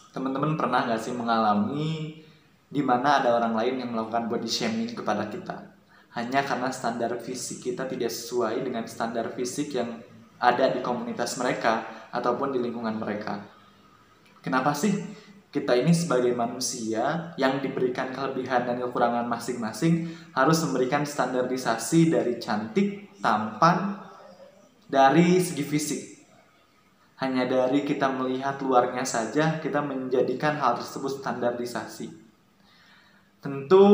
Teman-teman pernah nggak sih mengalami di mana ada orang lain yang melakukan body shaming kepada kita? Hanya karena standar fisik kita tidak sesuai dengan standar fisik yang ada di komunitas mereka ataupun di lingkungan mereka. Kenapa sih kita ini sebagai manusia yang diberikan kelebihan dan kekurangan masing-masing harus memberikan standarisasi dari cantik, tampan, dari segi fisik? Hanya dari kita melihat luarnya saja, kita menjadikan hal tersebut standarisasi. Tentu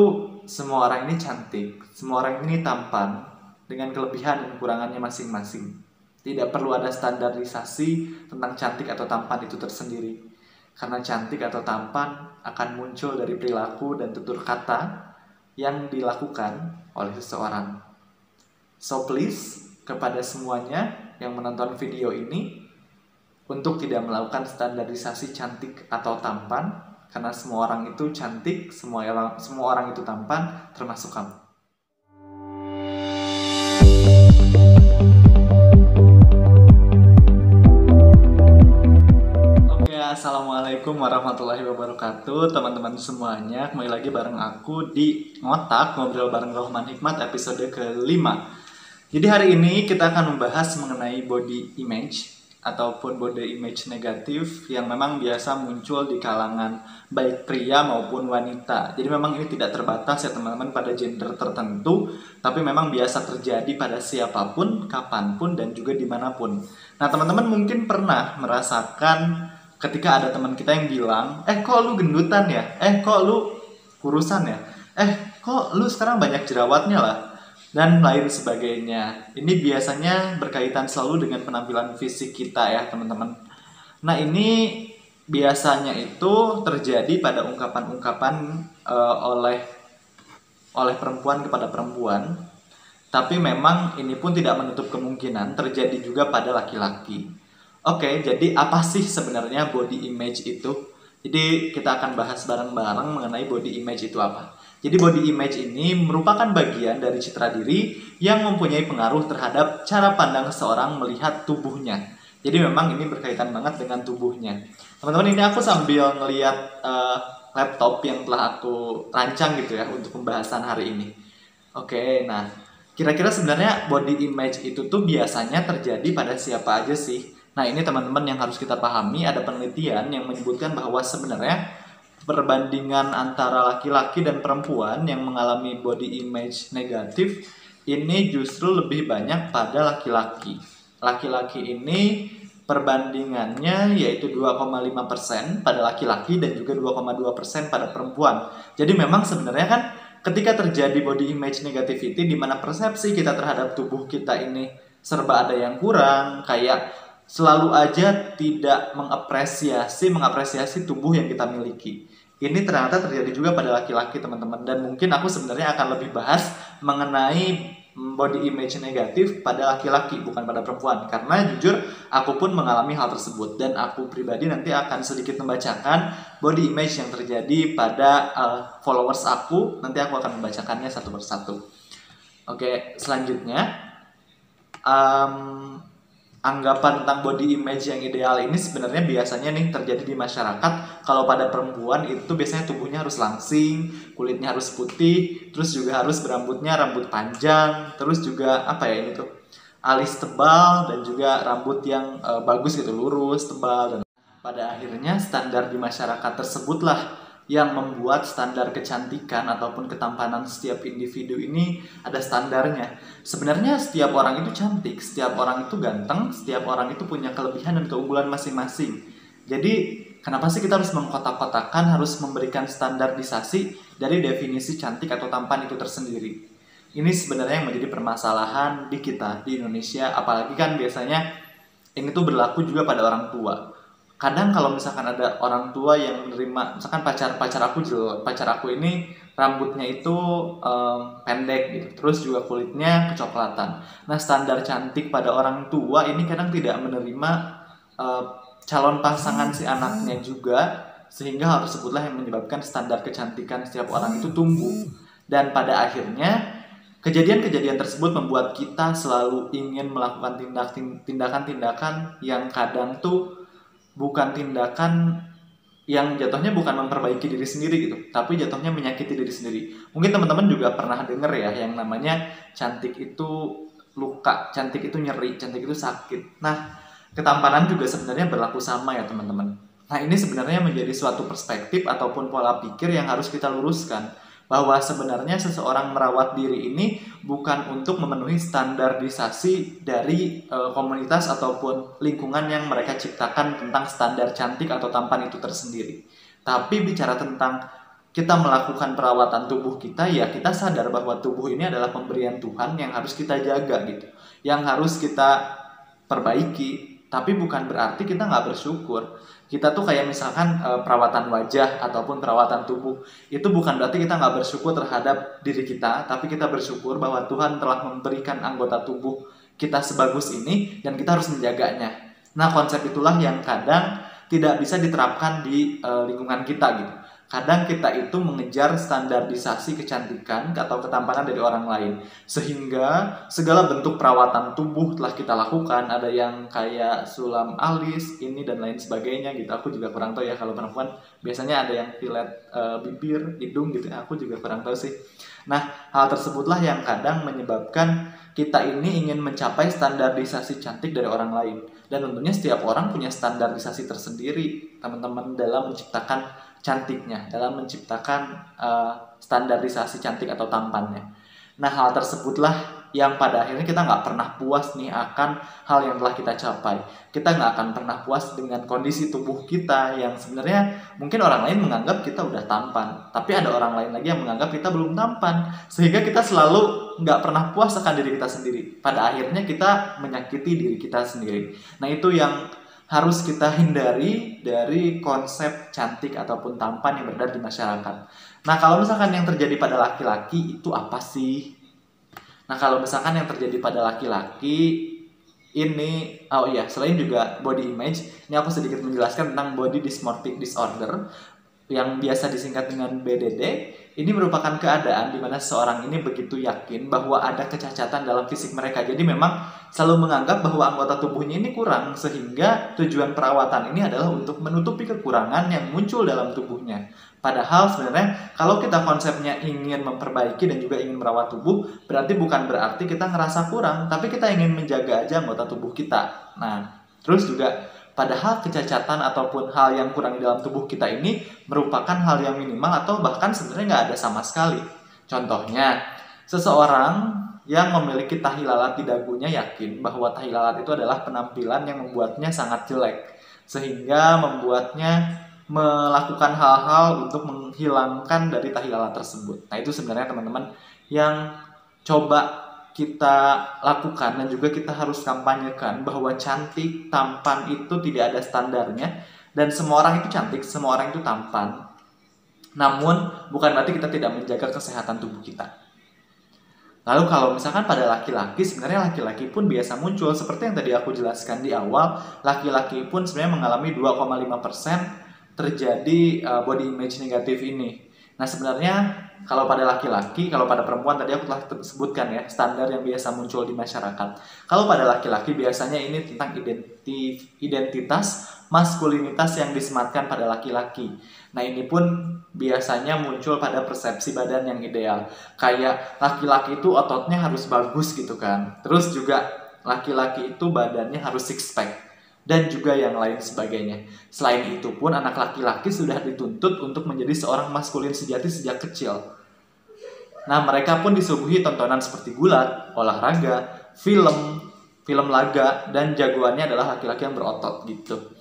semua orang ini cantik, semua orang ini tampan, dengan kelebihan dan kekurangannya masing-masing. Tidak perlu ada standarisasi tentang cantik atau tampan itu tersendiri. Karena cantik atau tampan akan muncul dari perilaku dan tutur kata yang dilakukan oleh seseorang. So please, kepada semuanya yang menonton video ini, untuk tidak melakukan standarisasi cantik atau tampan, karena semua orang itu cantik, semua orang itu tampan, termasuk kamu. Oke, assalamualaikum warahmatullahi wabarakatuh, teman-teman semuanya. Kembali lagi bareng aku di Ngotak, Ngobrol Bareng Rohman Hikmat, episode ke-5. Jadi hari ini kita akan membahas mengenai body image ataupun body image negatif yang memang biasa muncul di kalangan baik pria maupun wanita. Jadi memang ini tidak terbatas ya teman-teman pada gender tertentu, tapi memang biasa terjadi pada siapapun, kapanpun, dan juga dimanapun. Nah teman-teman mungkin pernah merasakan ketika ada teman kita yang bilang, kok lu gendutan ya? Kok lu kurusan ya? Kok lu sekarang banyak jerawatnya lah? Dan lain sebagainya. Ini biasanya berkaitan selalu dengan penampilan fisik kita ya teman-teman. Nah ini biasanya itu terjadi pada ungkapan-ungkapan oleh perempuan kepada perempuan. Tapi memang ini pun tidak menutup kemungkinan terjadi juga pada laki-laki. Oke, jadi apa sih sebenarnya body image itu? Jadi kita akan bahas bareng-bareng mengenai body image itu apa. Jadi body image ini merupakan bagian dari citra diri yang mempunyai pengaruh terhadap cara pandang seseorang melihat tubuhnya. Jadi memang ini berkaitan banget dengan tubuhnya. Teman-teman, ini aku sambil ngelihat laptop yang telah aku rancang gitu ya untuk pembahasan hari ini. Oke, nah kira-kira sebenarnya body image itu tuh biasanya terjadi pada siapa aja sih? Nah ini teman-teman yang harus kita pahami, ada penelitian yang menyebutkan bahwa sebenarnya perbandingan antara laki-laki dan perempuan yang mengalami body image negatif ini justru lebih banyak pada laki-laki. Laki-laki ini perbandingannya yaitu 2,5% pada laki-laki dan juga 2,2% pada perempuan. Jadi memang sebenarnya kan ketika terjadi body image negativity di mana persepsi kita terhadap tubuh kita ini serba ada yang kurang, kayak selalu aja tidak mengapresiasi tubuh yang kita miliki. Ini ternyata terjadi juga pada laki-laki teman-teman. Dan mungkin aku sebenarnya akan lebih bahas mengenai body image negatif pada laki-laki, bukan pada perempuan. Karena jujur aku pun mengalami hal tersebut. Dan aku pribadi nanti akan sedikit membacakan body image yang terjadi pada followers aku. Nanti aku akan membacakannya satu persatu. Oke, selanjutnya anggapan tentang body image yang ideal ini sebenarnya biasanya nih terjadi di masyarakat. Kalau pada perempuan itu biasanya tubuhnya harus langsing, kulitnya harus putih, terus juga harus rambut panjang, terus juga alis tebal dan juga rambut yang bagus gitu, lurus, tebal. Dan pada akhirnya standar di masyarakat tersebutlah yang membuat standar kecantikan ataupun ketampanan setiap individu ini ada standarnya. Sebenarnya setiap orang itu cantik, setiap orang itu ganteng, setiap orang itu punya kelebihan dan keunggulan masing-masing. Jadi kenapa sih kita harus mengkotak-kotakan, harus memberikan standarisasi dari definisi cantik atau tampan itu tersendiri? Ini sebenarnya yang menjadi permasalahan di kita, di Indonesia. Apalagi kan biasanya ini tuh berlaku juga pada orang tua. Kadang kalau misalkan ada orang tua yang menerima, misalkan pacar aku ini rambutnya itu pendek gitu, terus juga kulitnya kecoklatan. Nah standar cantik pada orang tua ini kadang tidak menerima calon pasangan si anaknya juga, sehingga hal tersebutlah yang menyebabkan standar kecantikan setiap orang itu tumbuh. Dan pada akhirnya kejadian-kejadian tersebut membuat kita selalu ingin melakukan tindakan-tindakan yang kadang tuh bukan tindakan yang jatuhnya bukan memperbaiki diri sendiri gitu, tapi jatuhnya menyakiti diri sendiri. Mungkin teman-teman juga pernah denger ya yang namanya cantik itu luka, cantik itu nyeri, cantik itu sakit. Nah, ketampanan juga sebenarnya berlaku sama ya teman-teman. Nah, ini sebenarnya menjadi suatu perspektif ataupun pola pikir yang harus kita luruskan, bahwa sebenarnya seseorang merawat diri ini bukan untuk memenuhi standarisasi dari komunitas ataupun lingkungan yang mereka ciptakan tentang standar cantik atau tampan itu tersendiri. Tapi bicara tentang kita melakukan perawatan tubuh kita, ya kita sadar bahwa tubuh ini adalah pemberian Tuhan yang harus kita jaga gitu, yang harus kita perbaiki. Tapi bukan berarti kita nggak bersyukur. Kita tuh kayak misalkan perawatan wajah ataupun perawatan tubuh, itu bukan berarti kita nggak bersyukur terhadap diri kita, tapi kita bersyukur bahwa Tuhan telah memberikan anggota tubuh kita sebagus ini dan kita harus menjaganya. Nah, konsep itulah yang kadang tidak bisa diterapkan di lingkungan kita gitu. Kadang kita itu mengejar standarisasi kecantikan atau ketampanan dari orang lain, sehingga segala bentuk perawatan tubuh telah kita lakukan. Ada yang kayak sulam alis, ini dan lain sebagainya gitu. Aku juga kurang tahu ya, kalau perempuan biasanya ada yang filet bibir, hidung gitu. Aku juga kurang tahu sih. Nah, hal tersebutlah yang kadang menyebabkan kita ini ingin mencapai standarisasi cantik dari orang lain. Dan tentunya setiap orang punya standarisasi tersendiri, teman-teman, dalam menciptakan cantiknya, dalam menciptakan standarisasi cantik atau tampannya. Nah, hal tersebutlah yang pada akhirnya kita nggak pernah puas nih akan hal yang telah kita capai. Kita nggak akan pernah puas dengan kondisi tubuh kita yang sebenarnya mungkin orang lain menganggap kita udah tampan, tapi ada orang lain lagi yang menganggap kita belum tampan, sehingga kita selalu nggak pernah puas akan diri kita sendiri. Pada akhirnya kita menyakiti diri kita sendiri. Nah, itu yang harus kita hindari dari konsep cantik ataupun tampan yang beredar di masyarakat. Nah, kalau misalkan yang terjadi pada laki-laki itu apa sih? Nah, kalau misalkan yang terjadi pada laki-laki ini, oh iya, selain juga body image, ini aku sedikit menjelaskan tentang body dysmorphic disorder yang biasa disingkat dengan BDD. Ini merupakan keadaan di mana seseorang ini begitu yakin bahwa ada kecacatan dalam fisik mereka. Jadi memang selalu menganggap bahwa anggota tubuhnya ini kurang, sehingga tujuan perawatan ini adalah untuk menutupi kekurangan yang muncul dalam tubuhnya. Padahal sebenarnya kalau kita konsepnya ingin memperbaiki dan juga ingin merawat tubuh, berarti bukan berarti kita ngerasa kurang, tapi kita ingin menjaga aja anggota tubuh kita. Nah, terus juga padahal kecacatan ataupun hal yang kurang di dalam tubuh kita ini merupakan hal yang minimal atau bahkan sebenarnya nggak ada sama sekali. Contohnya, seseorang yang memiliki tahi lalat di dagunya yakin bahwa tahi lalat itu adalah penampilan yang membuatnya sangat jelek, sehingga membuatnya melakukan hal-hal untuk menghilangkan dari tahi lalat tersebut. Nah, itu sebenarnya teman-teman yang coba kita lakukan dan juga kita harus kampanyekan bahwa cantik, tampan itu tidak ada standarnya dan semua orang itu cantik, semua orang itu tampan. Namun bukan berarti kita tidak menjaga kesehatan tubuh kita. Lalu kalau misalkan pada laki-laki, sebenarnya laki-laki pun biasa muncul seperti yang tadi aku jelaskan di awal, laki-laki pun sebenarnya mengalami 2,5% terjadi body image negatif ini. Nah, sebenarnya kalau pada laki-laki, kalau pada perempuan tadi aku telah sebutkan ya, standar yang biasa muncul di masyarakat. Kalau pada laki-laki biasanya ini tentang identitas maskulinitas yang disematkan pada laki-laki. Nah, ini pun biasanya muncul pada persepsi badan yang ideal. Kayak laki-laki itu ototnya harus bagus gitu kan. Terus juga laki-laki itu badannya harus six pack dan juga yang lain sebagainya. Selain itu pun anak laki-laki sudah dituntut untuk menjadi seorang maskulin sejati sejak kecil. Nah, mereka pun disuguhi tontonan seperti gulat, olahraga, film laga, dan jagoannya adalah laki-laki yang berotot gitu.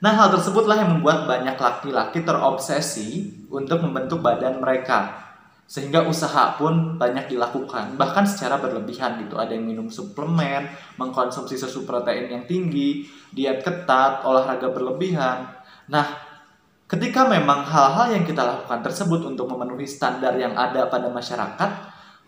Nah, hal tersebutlah yang membuat banyak laki-laki terobsesi untuk membentuk badan mereka. Sehingga usaha pun banyak dilakukan, bahkan secara berlebihan gitu. Ada yang minum suplemen, mengkonsumsi susu protein yang tinggi, diet ketat, olahraga berlebihan. Nah, ketika memang hal-hal yang kita lakukan tersebut untuk memenuhi standar yang ada pada masyarakat,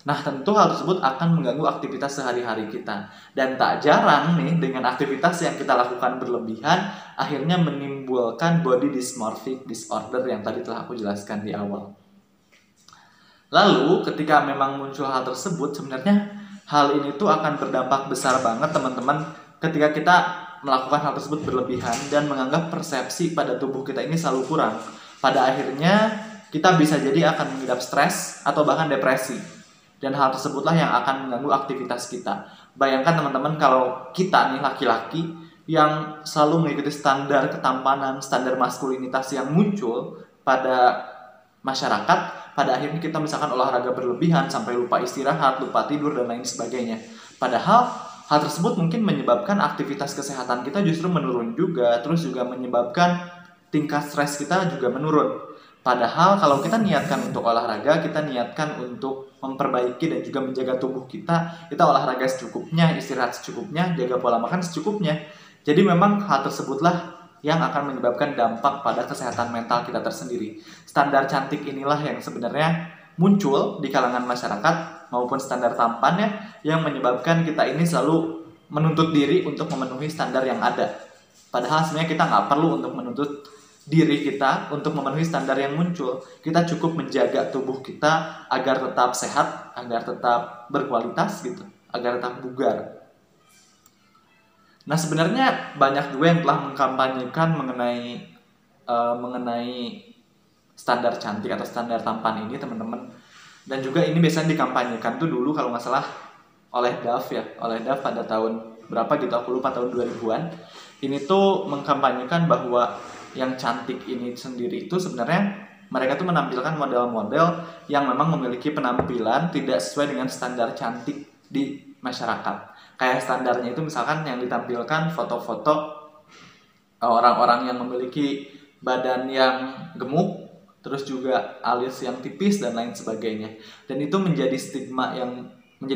nah tentu hal tersebut akan mengganggu aktivitas sehari-hari kita. Dan tak jarang nih, dengan aktivitas yang kita lakukan berlebihan, akhirnya menimbulkan body dysmorphic disorder yang tadi telah aku jelaskan di awal. Lalu ketika memang muncul hal tersebut, sebenarnya hal ini tuh akan berdampak besar banget teman-teman ketika kita melakukan hal tersebut berlebihan dan menganggap persepsi pada tubuh kita ini selalu kurang, pada akhirnya kita bisa jadi akan mengidap stres atau bahkan depresi. Dan hal tersebutlah yang akan mengganggu aktivitas kita. Bayangkan teman-teman kalau kita nih laki-laki yang selalu mengikuti standar ketampanan, standar maskulinitas yang muncul pada masyarakat, pada akhirnya kita misalkan olahraga berlebihan sampai lupa istirahat, lupa tidur, dan lain sebagainya. Padahal hal tersebut mungkin menyebabkan aktivitas kesehatan kita justru menurun juga, terus juga menyebabkan tingkat stres kita juga menurun. Padahal kalau kita niatkan untuk olahraga, kita niatkan untuk memperbaiki dan juga menjaga tubuh kita olahraga secukupnya, istirahat secukupnya, jaga pola makan secukupnya. Jadi memang hal tersebutlah yang akan menyebabkan dampak pada kesehatan mental kita tersendiri. Standar cantik inilah yang sebenarnya muncul di kalangan masyarakat maupun standar tampannya yang menyebabkan kita ini selalu menuntut diri untuk memenuhi standar yang ada. Padahal sebenarnya kita nggak perlu untuk menuntut diri kita untuk memenuhi standar yang muncul. Kita cukup menjaga tubuh kita agar tetap sehat, agar tetap berkualitas gitu, agar tetap bugar. Nah sebenarnya banyak juga yang telah mengkampanyekan mengenai standar cantik atau standar tampan ini teman-teman. Dan juga ini biasanya dikampanyekan tuh dulu kalau nggak salah oleh Dove ya, oleh Dove pada tahun berapa gitu, aku lupa, tahun 2000-an. Ini tuh mengkampanyekan bahwa yang cantik ini sendiri itu sebenarnya mereka tuh menampilkan model-model yang memang memiliki penampilan tidak sesuai dengan standar cantik di masyarakat. Kayak standarnya itu misalkan yang ditampilkan foto-foto orang-orang yang memiliki badan yang gemuk, terus juga alis yang tipis dan lain sebagainya. Dan itu menjadi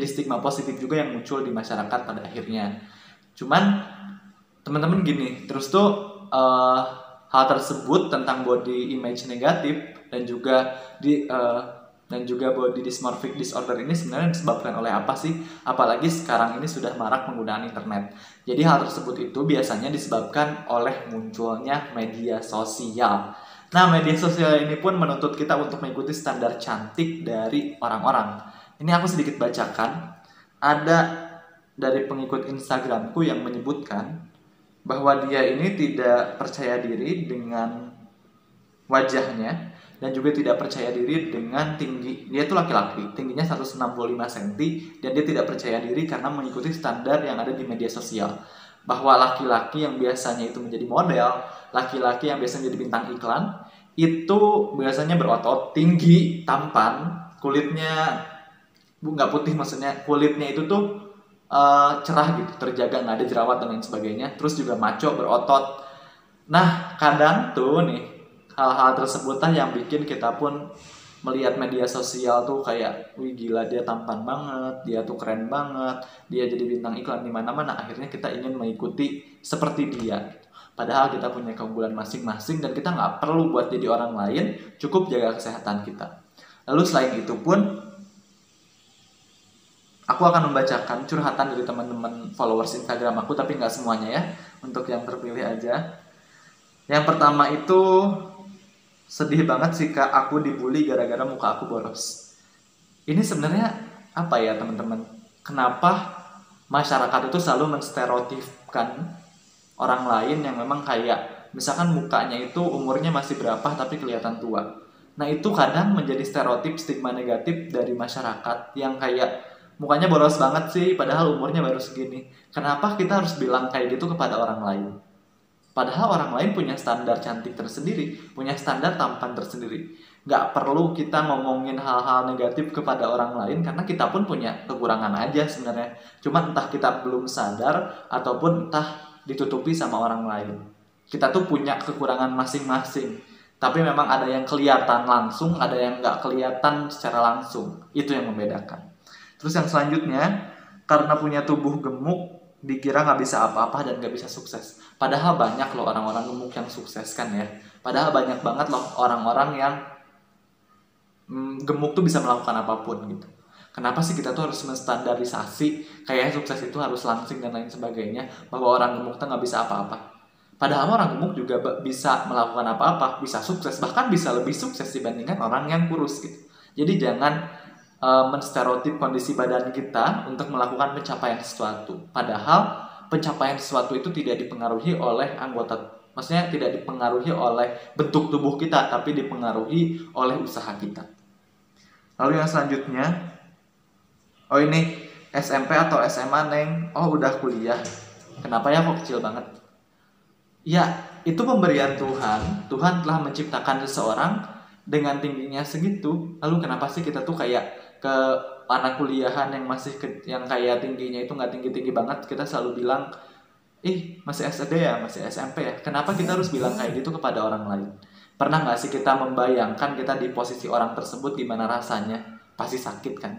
stigma positif juga yang muncul di masyarakat pada akhirnya. Cuman teman-teman gini, terus tuh hal tersebut tentang body image negatif dan juga body dysmorphic disorder ini sebenarnya disebabkan oleh apa sih? Apalagi sekarang ini sudah marak penggunaan internet. Jadi hal tersebut itu biasanya disebabkan oleh munculnya media sosial. Nah, media sosial ini pun menuntut kita untuk mengikuti standar cantik dari orang-orang. Ini aku sedikit bacakan. Ada dari pengikut Instagramku yang menyebutkan bahwa dia ini tidak percaya diri dengan wajahnya dan juga tidak percaya diri dengan tinggi. Dia itu laki-laki, tingginya 165 cm dan dia tidak percaya diri karena mengikuti standar yang ada di media sosial. Bahwa laki-laki yang biasanya itu menjadi model, laki-laki yang biasanya jadi bintang iklan, itu biasanya berotot, tinggi, tampan, kulitnya nggak putih, maksudnya kulitnya itu tuh cerah gitu, terjaga, nggak ada jerawat dan lain sebagainya. Terus juga maco, berotot. Nah kadang tuh nih hal-hal tersebutlah yang bikin kita pun melihat media sosial tuh kayak, wih gila dia tampan banget, dia tuh keren banget, dia jadi bintang iklan di mana-mana. Akhirnya kita ingin mengikuti seperti dia. Padahal kita punya keunggulan masing-masing dan kita nggak perlu buat jadi orang lain, cukup jaga kesehatan kita. Lalu selain itu pun, aku akan membacakan curhatan dari teman-teman followers Instagram aku, tapi nggak semuanya ya, untuk yang terpilih aja. Yang pertama itu, sedih banget sih kak, aku dibully gara-gara muka aku boros. Ini sebenarnya apa ya teman-teman? Kenapa masyarakat itu selalu menstereotipkan orang lain yang memang kayak misalkan mukanya itu umurnya masih berapa tapi kelihatan tua. Nah itu kadang menjadi stereotip stigma negatif dari masyarakat yang kayak mukanya boros banget sih padahal umurnya baru segini. Kenapa kita harus bilang kayak gitu kepada orang lain? Padahal orang lain punya standar cantik tersendiri, punya standar tampan tersendiri. Nggak perlu kita ngomongin hal-hal negatif kepada orang lain karena kita pun punya kekurangan aja sebenarnya. Cuma entah kita belum sadar ataupun entah ditutupi sama orang lain. Kita tuh punya kekurangan masing-masing. Tapi memang ada yang kelihatan langsung, ada yang nggak kelihatan secara langsung. Itu yang membedakan. Terus yang selanjutnya, karena punya tubuh gemuk, dikira nggak bisa apa-apa dan nggak bisa sukses. Padahal banyak loh orang-orang gemuk yang sukses kan ya. Padahal banyak banget loh orang-orang yang gemuk tuh bisa melakukan apapun gitu. Kenapa sih kita tuh harus menstandarisasi kayak sukses itu harus langsing dan lain sebagainya, bahwa orang gemuk tuh nggak bisa apa-apa. Padahal orang gemuk juga bisa melakukan apa-apa, bisa sukses, bahkan bisa lebih sukses dibandingkan orang yang kurus gitu. Jadi jangan menstereotip kondisi badan kita untuk melakukan pencapaian sesuatu. Padahal pencapaian sesuatu itu tidak dipengaruhi oleh anggota, maksudnya tidak dipengaruhi oleh bentuk tubuh kita, tapi dipengaruhi oleh usaha kita. Lalu yang selanjutnya, oh ini SMP atau SMA Neng, oh udah kuliah, kenapa ya kok kecil banget? Ya itu pemberian Tuhan, Tuhan telah menciptakan seseorang dengan tingginya segitu, lalu kenapa sih kita tuh kayak ke anak kuliahan yang masih yang kayak tingginya itu nggak tinggi-tinggi banget, kita selalu bilang, masih SD ya, masih SMP ya. Kenapa kita harus bilang kayak gitu kepada orang lain? Pernah nggak sih kita membayangkan kita di posisi orang tersebut gimana rasanya? Pasti sakit kan?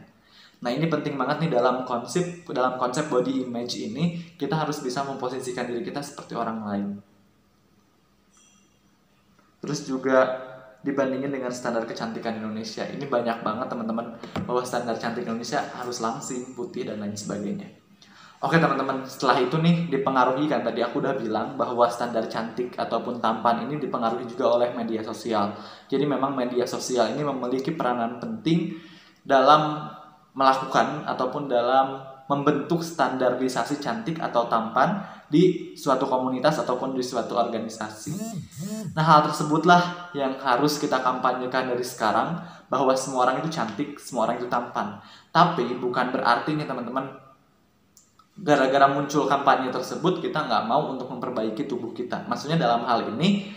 Nah ini penting banget nih dalam konsep body image ini, kita harus bisa memposisikan diri kita seperti orang lain. Terus juga dibandingin dengan standar kecantikan Indonesia, ini banyak banget teman-teman bahwa standar cantik Indonesia harus langsing, putih, dan lain sebagainya. Oke teman-teman, setelah itu nih dipengaruhi kan, tadi aku udah bilang bahwa standar cantik ataupun tampan ini dipengaruhi juga oleh media sosial. Jadi memang media sosial ini memiliki peranan penting dalam melakukan ataupun dalam membentuk standarisasi cantik atau tampan di suatu komunitas ataupun di suatu organisasi. Nah hal tersebutlah yang harus kita kampanyekan dari sekarang, bahwa semua orang itu cantik, semua orang itu tampan. Tapi bukan berarti nih teman-teman, gara-gara muncul kampanye tersebut kita nggak mau untuk memperbaiki tubuh kita. Maksudnya dalam hal ini,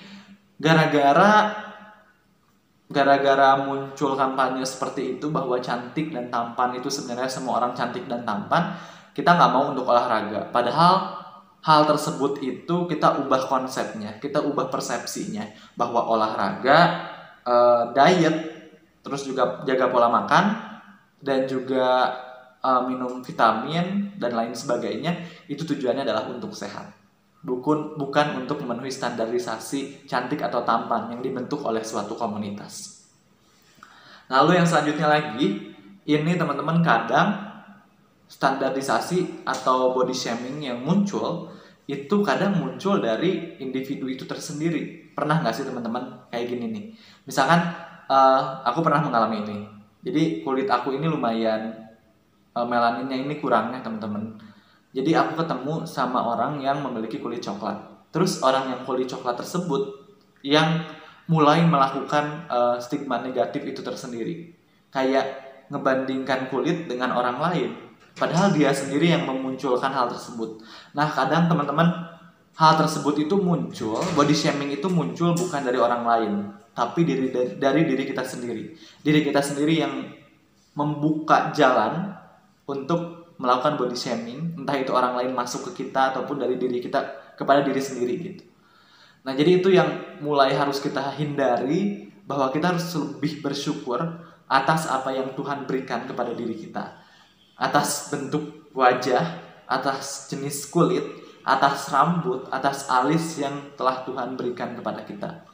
gara-gara muncul kampanye seperti itu bahwa cantik dan tampan itu sebenarnya semua orang cantik dan tampan, kita nggak mau untuk olahraga. Padahal hal tersebut itu kita ubah konsepnya, kita ubah persepsinya bahwa olahraga, diet, terus juga jaga pola makan, dan juga minum vitamin dan lain sebagainya, itu tujuannya adalah untuk sehat. Bukan untuk memenuhi standarisasi cantik atau tampan yang dibentuk oleh suatu komunitas. Lalu yang selanjutnya lagi, ini teman-teman kadang standarisasi atau body shaming yang muncul itu kadang muncul dari individu itu tersendiri. Pernah nggak sih teman-teman kayak gini nih? Misalkan aku pernah mengalami ini. Jadi kulit aku ini lumayan melaninnya ini kurangnya teman-teman. Jadi aku ketemu sama orang yang memiliki kulit coklat. Terus orang yang kulit coklat tersebut yang mulai melakukan stigma negatif itu tersendiri. Kayak ngebandingkan kulit dengan orang lain. Padahal dia sendiri yang memunculkan hal tersebut. Nah kadang teman-teman, hal tersebut itu muncul, body shaming itu muncul bukan dari orang lain, tapi dari diri kita sendiri. Diri kita sendiri yang membuka jalan untuk melakukan body shaming, entah itu orang lain masuk ke kita ataupun dari diri kita kepada diri sendiri gitu. Nah jadi itu yang mulai harus kita hindari, bahwa kita harus lebih bersyukur atas apa yang Tuhan berikan kepada diri kita, atas bentuk wajah, atas jenis kulit, atas rambut, atas alis yang telah Tuhan berikan kepada kita.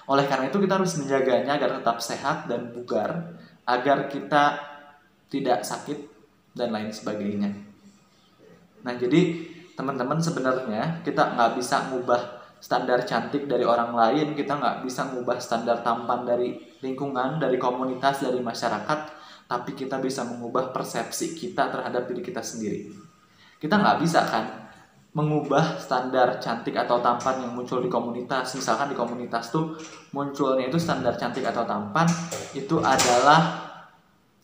Oleh karena itu kita harus menjaganya agar tetap sehat dan bugar, agar kita tidak sakit dan lain sebagainya. Nah jadi teman-teman sebenarnya kita nggak bisa ngubah standar cantik dari orang lain, kita nggak bisa ngubah standar tampan dari lingkungan, dari komunitas, dari masyarakat, tapi kita bisa mengubah persepsi kita terhadap diri kita sendiri. Kita nggak bisa kan mengubah standar cantik atau tampan yang muncul di komunitas. Misalkan di komunitas tuh munculnya itu standar cantik atau tampan itu adalah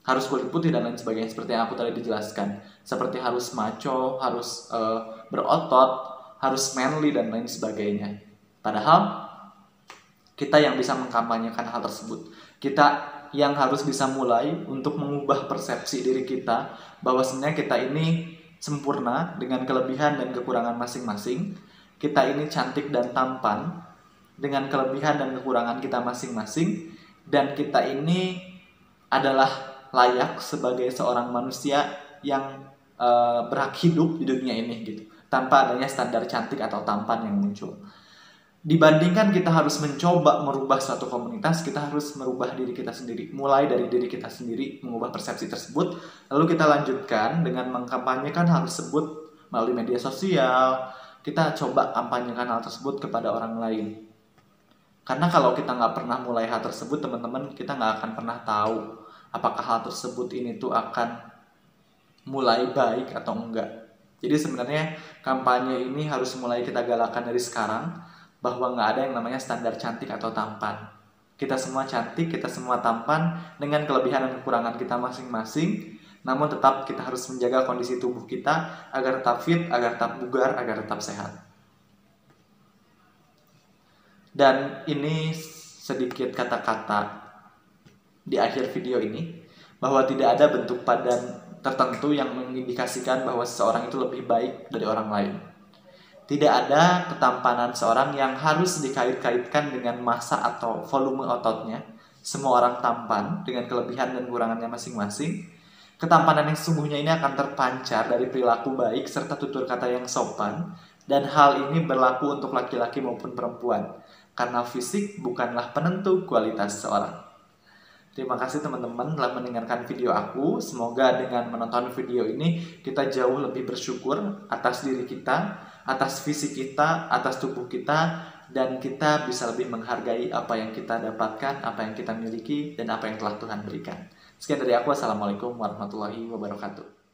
harus kulit putih dan lain sebagainya, seperti yang aku tadi dijelaskan, seperti harus macho, harus berotot, harus manly dan lain sebagainya. Padahal kita yang bisa mengkampanyekan hal tersebut, kita yang harus bisa mulai untuk mengubah persepsi diri kita bahwa sebenarnya kita ini sempurna dengan kelebihan dan kekurangan masing-masing. Kita ini cantik dan tampan dengan kelebihan dan kekurangan kita masing-masing, dan kita ini adalah layak sebagai seorang manusia yang berhak hidup di dunia ini gitu, tanpa adanya standar cantik atau tampan yang muncul. Dibandingkan kita harus mencoba merubah suatu komunitas, kita harus merubah diri kita sendiri, mulai dari diri kita sendiri, mengubah persepsi tersebut, lalu kita lanjutkan dengan mengkampanyekan hal tersebut melalui media sosial. Kita coba kampanyekan hal tersebut kepada orang lain. Karena kalau kita nggak pernah mulai hal tersebut, teman-teman, kita nggak akan pernah tahu apakah hal tersebut ini tuh akan mulai baik atau enggak. Jadi sebenarnya kampanye ini harus mulai kita galakan dari sekarang, bahwa nggak ada yang namanya standar cantik atau tampan. Kita semua cantik, kita semua tampan dengan kelebihan dan kekurangan kita masing-masing. Namun tetap kita harus menjaga kondisi tubuh kita agar tetap fit, agar tetap bugar, agar tetap sehat. Dan ini sedikit kata-kata di akhir video ini, bahwa tidak ada bentuk badan tertentu yang mengindikasikan bahwa seseorang itu lebih baik dari orang lain. Tidak ada ketampanan seorang yang harus dikait-kaitkan dengan massa atau volume ototnya. Semua orang tampan dengan kelebihan dan kekurangannya masing-masing. Ketampanan yang sesungguhnya ini akan terpancar dari perilaku baik serta tutur kata yang sopan. Dan hal ini berlaku untuk laki-laki maupun perempuan, karena fisik bukanlah penentu kualitas seseorang. Terima kasih teman-teman telah mendengarkan video aku. Semoga dengan menonton video ini kita jauh lebih bersyukur atas diri kita, atas fisik kita, atas tubuh kita, dan kita bisa lebih menghargai apa yang kita dapatkan, apa yang kita miliki, dan apa yang telah Tuhan berikan. Sekian dari aku. Assalamualaikum warahmatullahi wabarakatuh.